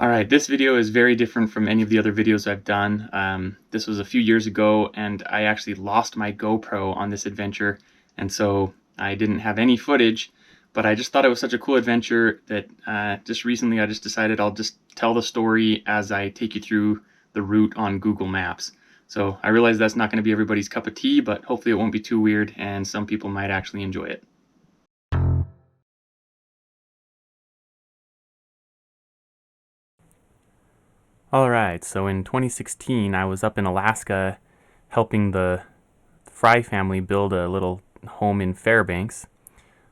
Alright, this video is very different from any of the other videos I've done. This was a few years ago, and I actually lost my GoPro on this adventure, and so I didn't have any footage, but I just thought it was such a cool adventure that just recently I just decided I'll just tell the story as I take you through the route on Google Maps. So I realize that's not going to be everybody's cup of tea, but hopefully it won't be too weird, and some people might actually enjoy it. Alright, so in 2016 I was up in Alaska helping the Fry family build a little home in Fairbanks.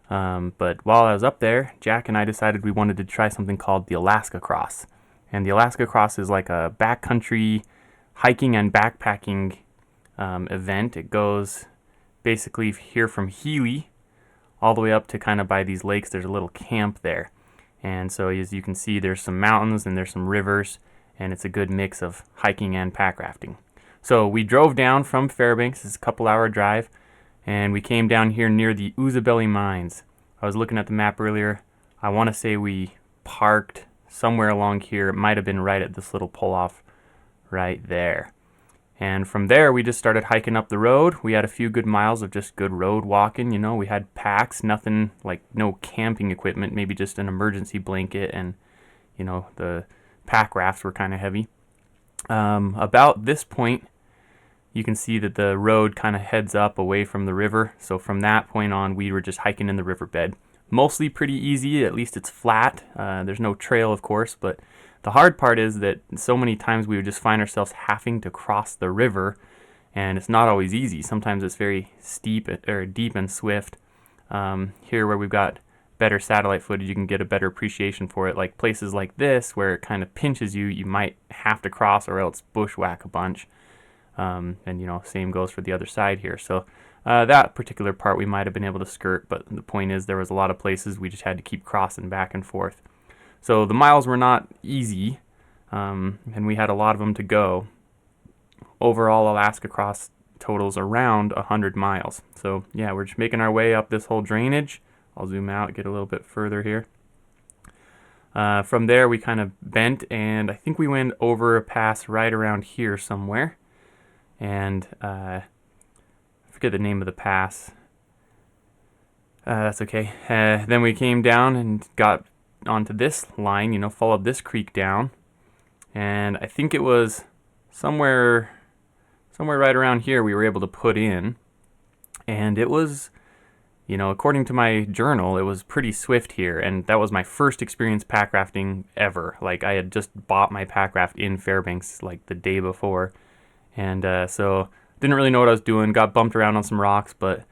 But while I was up there, Jack and I decided we wanted to try something called the Alaskacross. And the Alaskacross is like a backcountry hiking and backpacking event. It goes basically here from Healy all the way up to kind of by these lakes. There's a little camp there. And so as you can see, there's some mountains and there's some rivers, and it's a good mix of hiking and pack rafting. So we drove down from Fairbanks. It's a couple-hour drive, and we came down here near the Oozabelly Mines. I was looking at the map earlier. I want to say we parked somewhere along here. It might have been right at this little pull-off right there. And from there, we just started hiking up the road. We had a few good miles of just good road walking. You know, we had packs, nothing like no camping equipment, maybe just an emergency blanket, and, you know, the pack rafts were kind of heavy. About this point, you can see that the road kind of heads up away from the river. So from that point on, we were just hiking in the riverbed. Mostly pretty easy, at least it's flat. There's no trail, of course, but the hard part is that so many times we would just find ourselves having to cross the river, and it's not always easy. Sometimes it's very steep or deep and swift. Here where we've got better satellite footage, you can get a better appreciation for it. Like places like this where it kind of pinches you, you might have to cross or else bushwhack a bunch. And you know, same goes for the other side here. So that particular part we might have been able to skirt, but the point is there was a lot of places we just had to keep crossing back and forth. So the miles were not easy, and we had a lot of them to go. Overall, Alaskacross totals around 100 miles. So yeah, we're just making our way up this whole drainage. I'll zoom out, get a little bit further here. From there, we kind of bent, and I think we went over a pass right around here somewhere. And I forget the name of the pass. That's okay. Then we came down and got onto this line, you know, followed this creek down. And I think it was somewhere right around here we were able to put in. And it was, you know, according to my journal, it was pretty swift here, and that was my first experience pack rafting ever. Like, I had just bought my pack raft in Fairbanks, like, the day before, and so didn't really know what I was doing, got bumped around on some rocks, but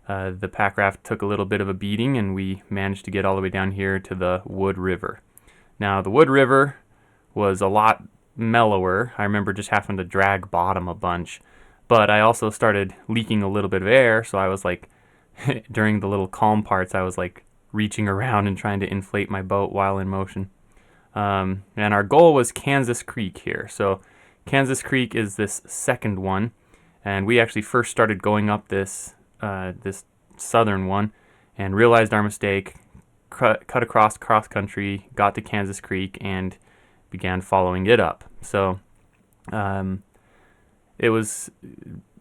the pack raft took a little bit of a beating, and we managed to get all the way down here to the Wood River. Now, the Wood River was a lot mellower. I remember just having to drag bottom a bunch, but I also started leaking a little bit of air, so I was like, during the little calm parts, I was like reaching around and trying to inflate my boat while in motion. And our goal was Kansas Creek here. So Kansas Creek is this second one, and we actually first started going up this southern one and realized our mistake, cut across cross country, got to Kansas Creek, and began following it up. So it was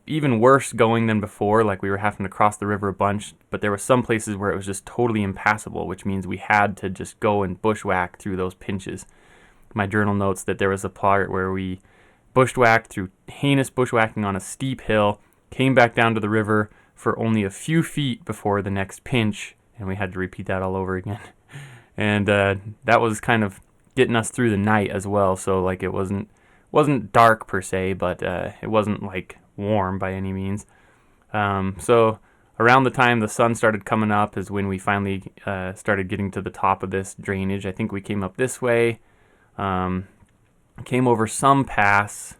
even worse going than before. Like, we were having to cross the river a bunch, but there were some places where it was just totally impassable, which means we had to just go and bushwhack through those pinches. My journal notes that there was a part where we bushwhacked through heinous bushwhacking on a steep hill, came back down to the river for only a few feet before the next pinch, and we had to repeat that all over again. And that was kind of getting us through the night as well, so like it wasn't dark per se, but it wasn't like warm by any means. So around the time the sun started coming up is when we finally started getting to the top of this drainage. I think we came up this way, came over some pass.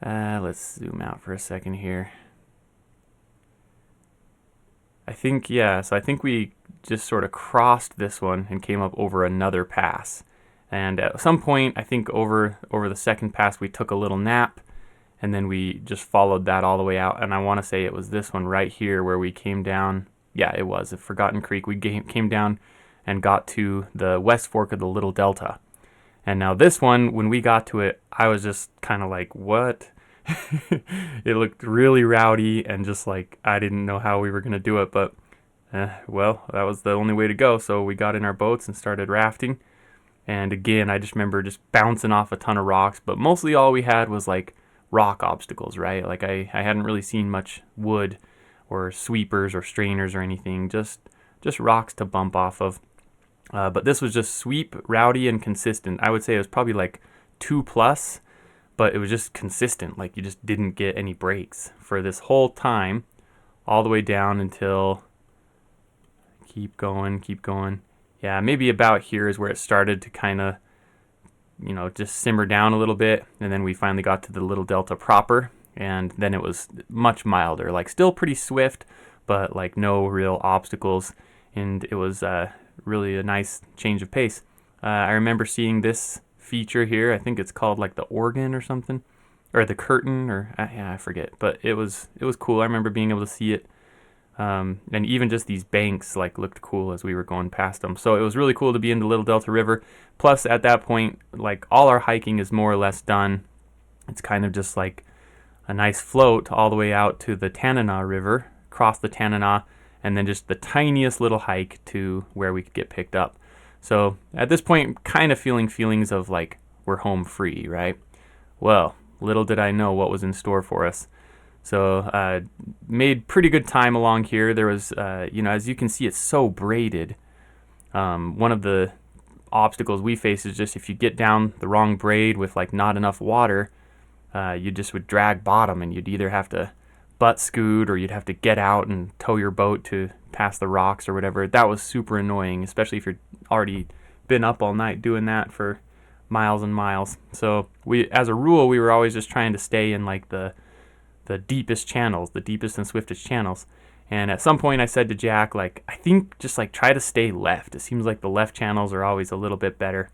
Let's zoom out for a second here. I think we just sort of crossed this one and came up over another pass. And at some point, I think over the second pass, we took a little nap, and then we just followed that all the way out. And I want to say it was this one right here where we came down. Yeah, it was. At Forgotten Creek, we came down and got to the West Fork of the Little Delta. And now this one, when we got to it, I was just kind of like, what? It looked really rowdy, and just like I didn't know how we were going to do it, but well, that was the only way to go. So we got in our boats and started rafting. And again, I just remember just bouncing off a ton of rocks, but mostly all we had was like rock obstacles, right? Like I hadn't really seen much wood or sweepers or strainers or anything, just rocks to bump off of. But this was just sweep, rowdy, and consistent. I would say it was probably like 2+, but it was just consistent. Like you just didn't get any breaks for this whole time, all the way down until, keep going. Yeah, maybe about here is where it started to kind of, just simmer down a little bit. And then we finally got to the Little Delta proper. And then it was much milder, like still pretty swift, but like no real obstacles. And it was really a nice change of pace. I remember seeing this feature here. I think it's called like the organ or something, or the curtain, or I forget. But it was cool. I remember being able to see it. And even just these banks like looked cool as we were going past them. So it was really cool to be in the Little Delta River. Plus at that point, like all our hiking is more or less done. It's kind of just like a nice float all the way out to the Tanana River, cross the Tanana, and then just the tiniest little hike to where we could get picked up. So at this point, kind of feeling feelings of like we're home free, right? Well, little did I know what was in store for us. So made pretty good time along here. There was, as you can see, it's so braided. One of the obstacles we face is just if you get down the wrong braid with like not enough water, you just would drag bottom, and you'd either have to butt scoot or you'd have to get out and tow your boat to pass the rocks or whatever. That was super annoying, especially if you're already been up all night doing that for miles and miles. So as a rule, we were always just trying to stay in like the deepest channels, the deepest and swiftest channels. And at some point I said to Jack, like, I think just like try to stay left. It seems like the left channels are always a little bit better.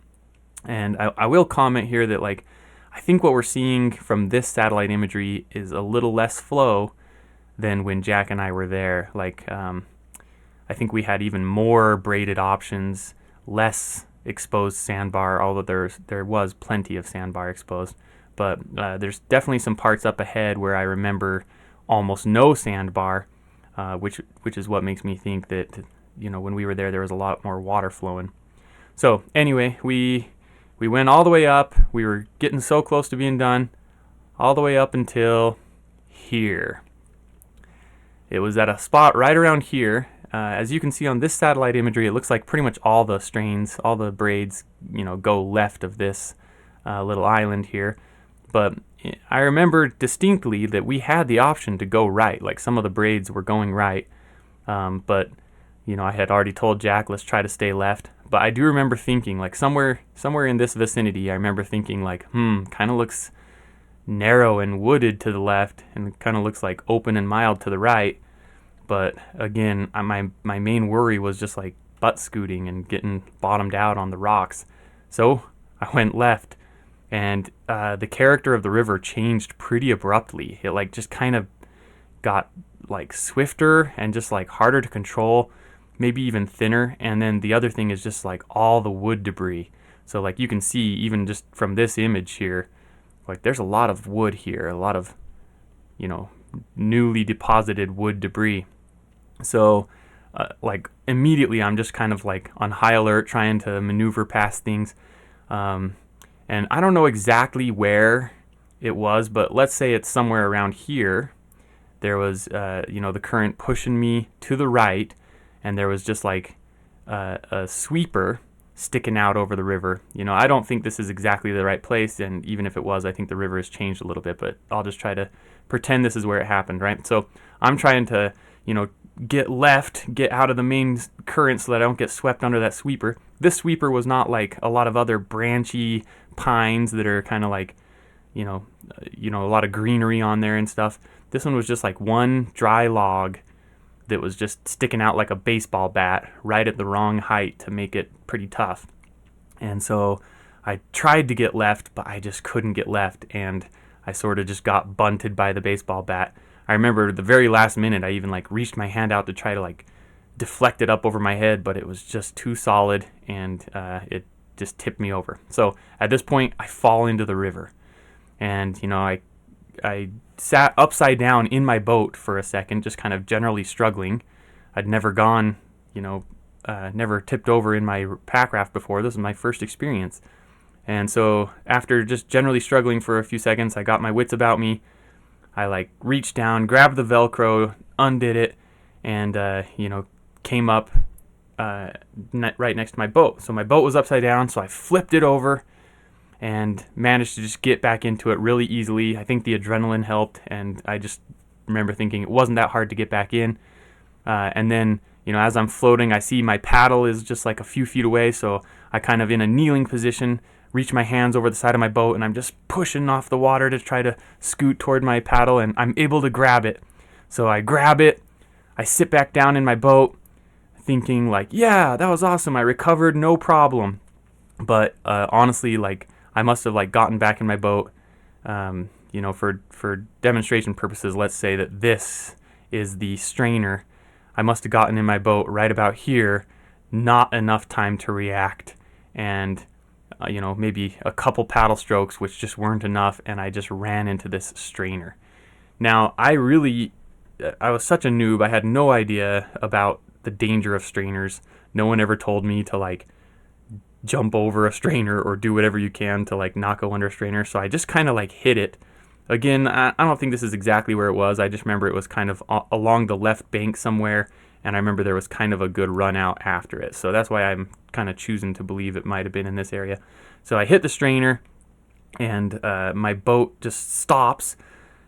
And I will comment here that like I think what we're seeing from this satellite imagery is a little less flow than when Jack and I were there. Like I think we had even more braided options, less exposed sandbar, although there was plenty of sandbar exposed. But there's definitely some parts up ahead where I remember almost no sandbar, which is what makes me think that when we were there was a lot more water flowing. So anyway, we went all the way up. We were getting so close to being done, all the way up until here. It was at a spot right around here. As you can see on this satellite imagery, it looks like pretty much all the strains, all the braids, go left of this little island here. But I remember distinctly that we had the option to go right. Like some of the braids were going right. But, I had already told Jack, let's try to stay left. But I do remember thinking, like somewhere in this vicinity, I remember thinking like, kind of looks narrow and wooded to the left, and kind of looks like open and mild to the right. But again, my main worry was just like butt scooting and getting bottomed out on the rocks. So I went left. And the character of the river changed pretty abruptly. It like just kind of got like swifter and just like harder to control, maybe even thinner. And then the other thing is just like all the wood debris. So like you can see even just from this image here, like there's a lot of wood here, a lot of, newly deposited wood debris. So like immediately I'm just kind of like on high alert trying to maneuver past things. And I don't know exactly where it was, but let's say it's somewhere around here. There was, the current pushing me to the right, and there was just like a sweeper sticking out over the river. I don't think this is exactly the right place, and even if it was, I think the river has changed a little bit, but I'll just try to pretend this is where it happened, right? So I'm trying to, get left, get out of the main current so that I don't get swept under that sweeper. This sweeper was not like a lot of other branchy pines that are kind of like, a lot of greenery on there and stuff. This one was just like one dry log that was just sticking out like a baseball bat right at the wrong height to make it pretty tough. And so I tried to get left, but I just couldn't get left, and I sort of just got bunted by the baseball bat. I remember the very last minute I even like reached my hand out to try to like deflect it up over my head, but it was just too solid, and it just tipped me over. So at this point, I fall into the river, and I sat upside down in my boat for a second, just kind of generally struggling. I'd never gone, never tipped over in my pack raft before. This was my first experience. And so after just generally struggling for a few seconds, I got my wits about me. I reached down, grabbed the Velcro, undid it, and came up right next to my boat. So my boat was upside down, so I flipped it over and managed to just get back into it really easily. I think the adrenaline helped, and I just remember thinking it wasn't that hard to get back in. And then, as I'm floating, I see my paddle is just like a few feet away, so I kind of in a kneeling position reach my hands over the side of my boat, and I'm just pushing off the water to try to scoot toward my paddle, and I'm able to grab it. So I grab it, I sit back down in my boat, thinking yeah, that was awesome, I recovered, no problem. But honestly, I must have gotten back in my boat. For demonstration purposes, let's say that this is the strainer. I must have gotten in my boat right about here, not enough time to react, and maybe a couple paddle strokes, which just weren't enough, and I just ran into this strainer. Now, I was such a noob, I had no idea about the danger of strainers. No one ever told me to jump over a strainer or do whatever you can to not go under a strainer, so I just kind of hit it. Again, I don't think this is exactly where it was. I just remember it was kind of along the left bank somewhere, and I remember there was kind of a good run out after it. So that's why I'm kind of choosing to believe it might have been in this area. So I hit the strainer, and my boat just stops,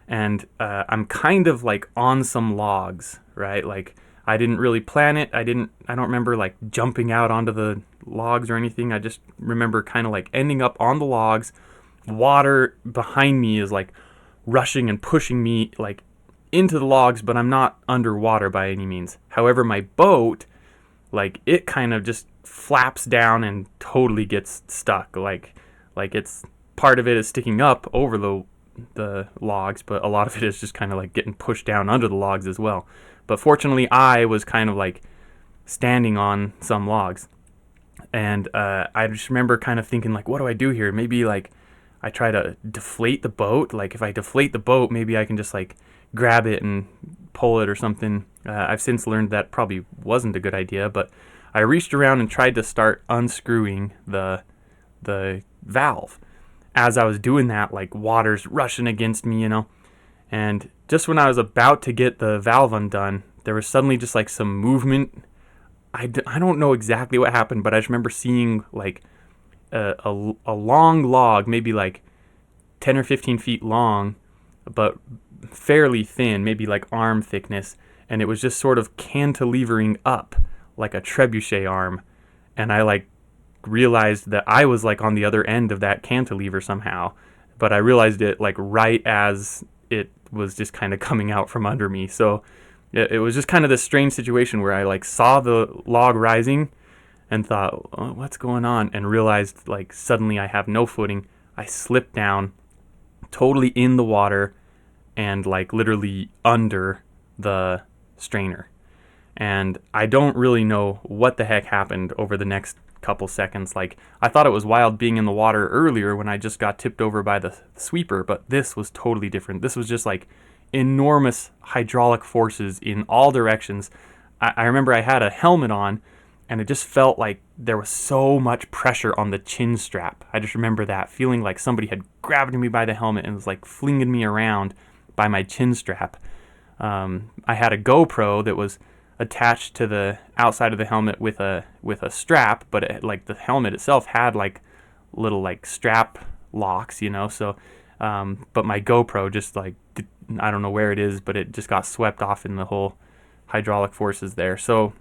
and I'm kind of on some logs, right? I didn't really plan it. I don't remember jumping out onto the logs or anything. I just remember kind of ending up on the logs. Water behind me is rushing and pushing me into the logs, but I'm not underwater by any means. However, my boat, it kind of just flaps down and totally gets stuck. It's part of it is sticking up over the logs, but a lot of it is just kind of getting pushed down under the logs as well. But fortunately, I was kind of standing on some logs, and I just remember kind of thinking what do I do here? Maybe I try to deflate the boat. If I deflate the boat, maybe I can just grab it and pull it or something. I've since learned that probably wasn't a good idea, but I reached around and tried to start unscrewing the valve. As I was doing that, water's rushing against me, and just when I was about to get the valve undone, there was suddenly just some movement. I don't know exactly what happened, but I just remember seeing a long log, maybe 10 or 15 feet long, but fairly thin, maybe arm thickness, and it was just sort of cantilevering up like a trebuchet arm, and I realized that I was on the other end of that cantilever somehow, but I realized it right as it was just kind of coming out from under me. So it was just kind of this strange situation where I saw the log rising and thought, oh, what's going on? And realized suddenly I have no footing. I slipped down totally in the water and literally under the strainer. And I don't really know what the heck happened over the next couple seconds. I thought it was wild being in the water earlier when I just got tipped over by the sweeper, but this was totally different. This was just enormous hydraulic forces in all directions. I remember I had a helmet on, and it just felt like there was so much pressure on the chin strap. I just remember that, feeling like somebody had grabbed me by the helmet and was flinging me around by my chin strap. I had a GoPro that was attached to the outside of the helmet with a strap, but the helmet itself had little strap locks, so but my GoPro just I don't know where it is, but it just got swept off in the whole hydraulic forces there. So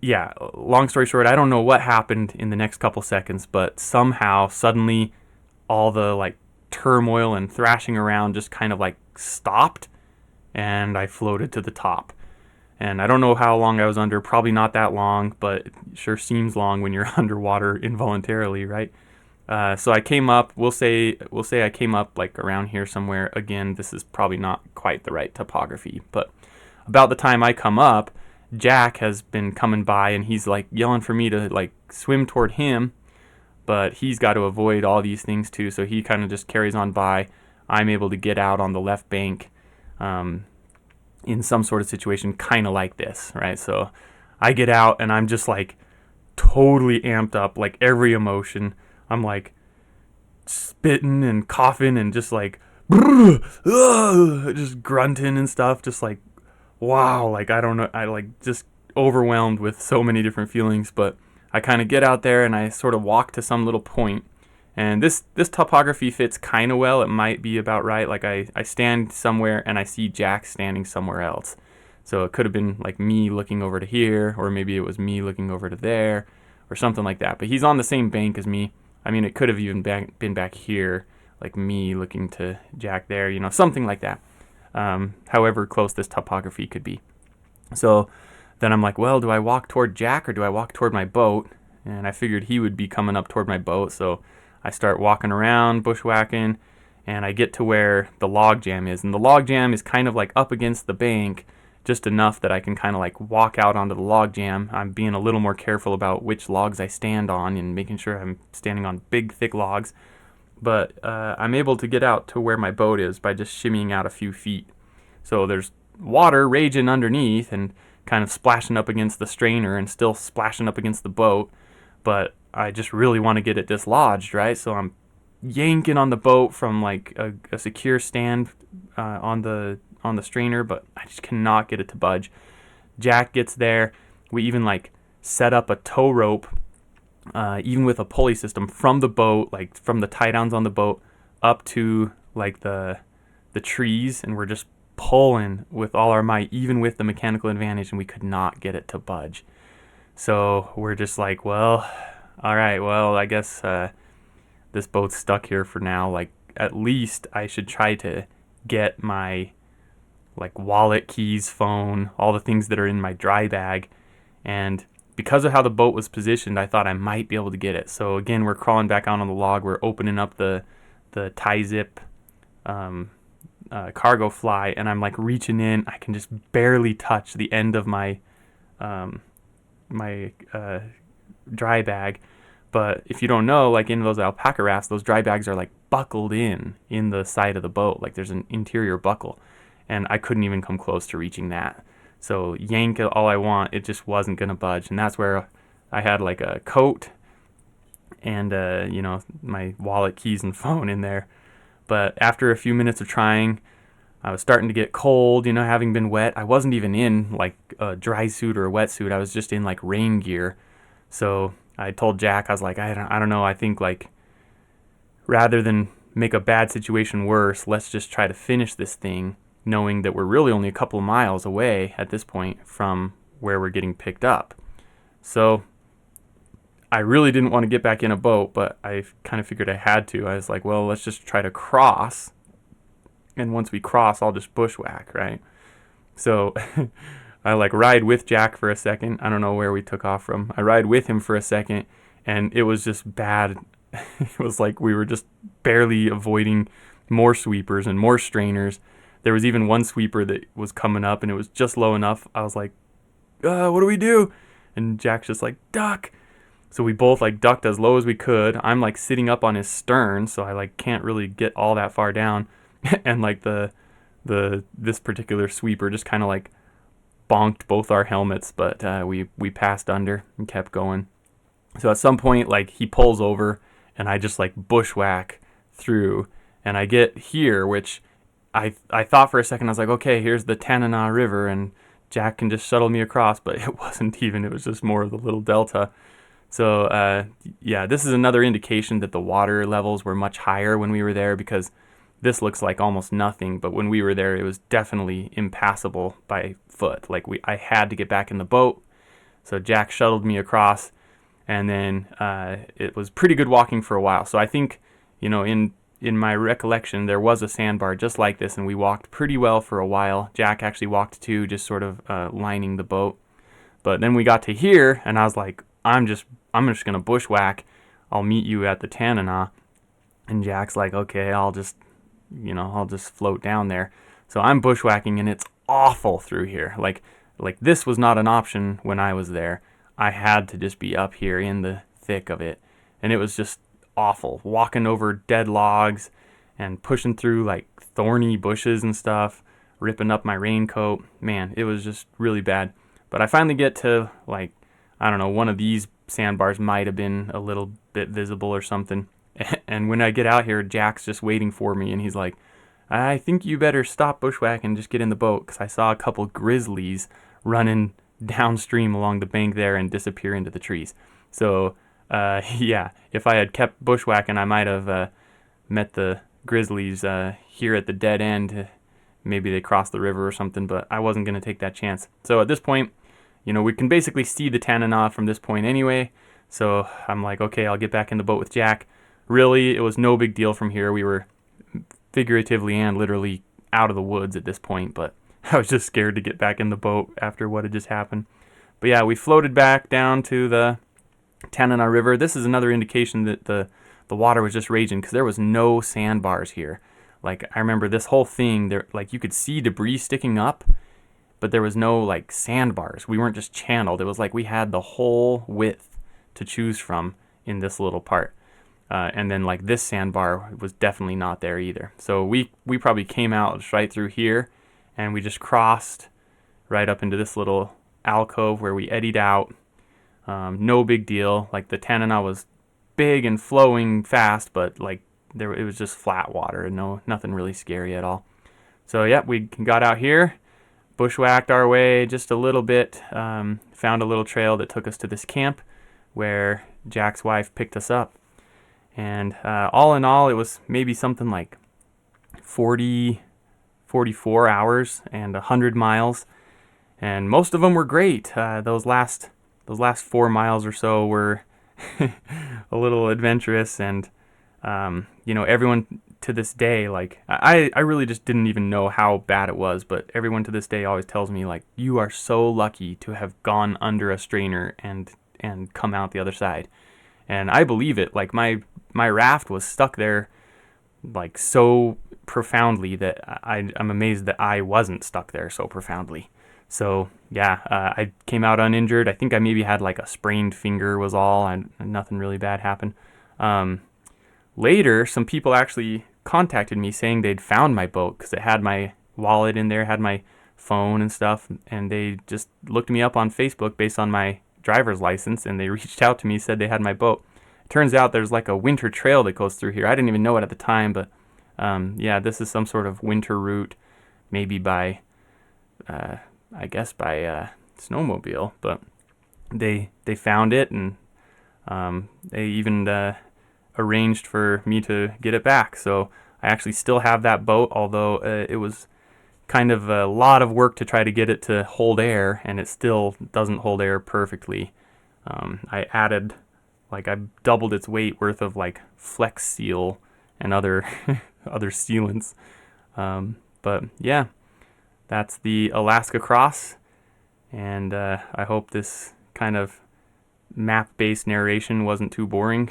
yeah, long story short, I don't know what happened in the next couple seconds, but somehow suddenly all the turmoil and thrashing around just kind of stopped, and I floated to the top. And I don't know how long I was under, probably not that long, but it sure seems long when you're underwater involuntarily, right? So I came up, we'll say I came up around here somewhere. Again, this is probably not quite the right topography, but about the time I come up, Jack has been coming by, and he's yelling for me to swim toward him. but he's got to avoid all these things too, so he kind of just carries on by. I'm able to get out on the left bank in some sort of situation kind of like this, right? So I get out and I'm just like totally amped up, like every emotion. I'm like spitting and coughing and just like just grunting and stuff, just like wow, like I don't know, I like just overwhelmed with so many different feelings. But I kind of get out there and I sort of walk to some little point, and this topography fits kind of well. It might be about right. Like I stand somewhere and I see Jack standing somewhere else. So it could have been like me looking over to here, or maybe it was me looking over to there, or something like that. But he's on the same bank as me. I mean, it could have even been back here, like me looking to Jack there, something like that. However close this topography could be. So then I'm like, well, do I walk toward Jack or do I walk toward my boat? And I figured he would be coming up toward my boat, so I start walking around, bushwhacking, and I get to where the log jam is. And the log jam is kind of like up against the bank, just enough that I can kind of like walk out onto the log jam. I'm being a little more careful about which logs I stand on and making sure I'm standing on big, thick logs. But I'm able to get out to where my boat is by just shimmying out a few feet. So there's water raging underneath and kind of splashing up against the strainer and still splashing up against the boat. But I just really want to get it dislodged, right? So I'm yanking on the boat from like a secure stand on the strainer, but I just cannot get it to budge. Jack gets there. We even like set up a tow rope, even with a pulley system from the boat, like from the tie downs on the boat up to like the trees, and we're just pulling with all our might, even with the mechanical advantage, and we could not get it to budge. So we're just like, well, all right, well, I guess this boat's stuck here for now. Like, at least I should try to get my like wallet, keys, phone, all the things that are in my dry bag. And because of how the boat was positioned, I thought I might be able to get it. So again, we're crawling back out on the log. We're opening up the tie zip cargo fly, and I'm like reaching in. I can just barely touch the end of my dry bag. But if you don't know, like in those alpaca rafts, those dry bags are like buckled in the side of the boat. Like there's an interior buckle, and I couldn't even come close to reaching that. So yank it all I want, it just wasn't gonna budge. And that's where I had like a coat and my wallet, keys, and phone in there. But after a few minutes of trying, I was starting to get cold, having been wet. I wasn't even in like a dry suit or a wetsuit. I was just in like rain gear. So I told Jack, I was like, I don't know. I think like rather than make a bad situation worse, let's just try to finish this thing, knowing that we're really only a couple of miles away at this point from where we're getting picked up. So I really didn't want to get back in a boat, but I kind of figured I had to. I was like, well, let's just try to cross. And once we cross, I'll just bushwhack, right? So I like ride with Jack for a second. I don't know where we took off from. I ride with him for a second, and it was just bad. It was like we were just barely avoiding more sweepers and more strainers. There was even one sweeper that was coming up, and it was just low enough. I was like, what do we do? And Jack's just like, duck. So we both like ducked as low as we could. I'm like sitting up on his stern, so I like can't really get all that far down. And like this particular sweeper just kind of like bonked both our helmets, but we passed under and kept going. So at some point, like he pulls over, and I just like bushwhack through, and I get here, which I thought for a second, I was like, okay, here's the Tanana River, and Jack can just shuttle me across, but it wasn't even. It was just more of the little delta. So yeah, this is another indication that the water levels were much higher when we were there, because this looks like almost nothing, but when we were there, it was definitely impassable by foot. Like I had to get back in the boat, so Jack shuttled me across, and then it was pretty good walking for a while. So I think, in my recollection, there was a sandbar just like this, and we walked pretty well for a while. Jack actually walked too, just sort of lining the boat. But then we got to here, and I was like, I'm just gonna bushwhack. I'll meet you at the Tanana. And Jack's like, okay, I'll just float down there. So I'm bushwhacking, and it's awful through here. Like this was not an option when I was there. I had to just be up here in the thick of it. and it was just awful. Walking over dead logs and pushing through like thorny bushes and stuff, ripping up my raincoat. Man, it was just really bad. But I finally get to, like, I don't know, one of these sandbars might have been a little bit visible or something. And when I get out here, Jack's just waiting for me, and he's like, I think you better stop bushwhacking and just get in the boat, because I saw a couple grizzlies running downstream along the bank there and disappear into the trees. So, yeah, if I had kept bushwhacking, I might have met the grizzlies here at the dead end. Maybe they crossed the river or something, but I wasn't going to take that chance. So at this point, we can basically see the Tanana from this point anyway. So I'm like, okay, I'll get back in the boat with Jack. Really, it was no big deal from here. We were figuratively and literally out of the woods at this point, but I was just scared to get back in the boat after what had just happened. But yeah, we floated back down to the Tanana River. This is another indication that the water was just raging, because there was no sandbars here. Like, I remember this whole thing, there, like, you could see debris sticking up, but there was no, like, sandbars. We weren't just channeled. It was like we had the whole width to choose from in this little part. And then, like, this sandbar was definitely not there either. So we probably came out right through here, and we just crossed right up into this little alcove where we eddied out. No big deal. Like, the Tanana was big and flowing fast, but, like, it was just flat water and nothing really scary at all. So, yeah, we got out here, bushwhacked our way just a little bit, found a little trail that took us to this camp where Jack's wife picked us up. And all in all, it was maybe something like 44 hours and 100 miles. And most of them were great. Those last 4 miles or so were a little adventurous. And, everyone to this day, like, I really just didn't even know how bad it was. But everyone to this day always tells me, like, you are so lucky to have gone under a strainer and come out the other side. And I believe it. Like, my raft was stuck there, like, so profoundly that I'm amazed that I wasn't stuck there so profoundly. So, yeah, I came out uninjured. I think I maybe had, like, a sprained finger was all, and nothing really bad happened. Later, some people actually contacted me saying they'd found my boat, because it had my wallet in there, had my phone and stuff, and they just looked me up on Facebook based on my driver's license, and they reached out to me, said they had my boat. It turns out there's like a winter trail that goes through here. I didn't even know it at the time, but yeah, this is some sort of winter route, maybe by snowmobile, but they found it, and they even arranged for me to get it back. So I actually still have that boat, although it was kind of a lot of work to try to get it to hold air, and it still doesn't hold air perfectly. I added, like, I doubled its weight worth of, like, Flex Seal and other other sealants. But yeah, that's the Alaskacross, and I hope this kind of map-based narration wasn't too boring.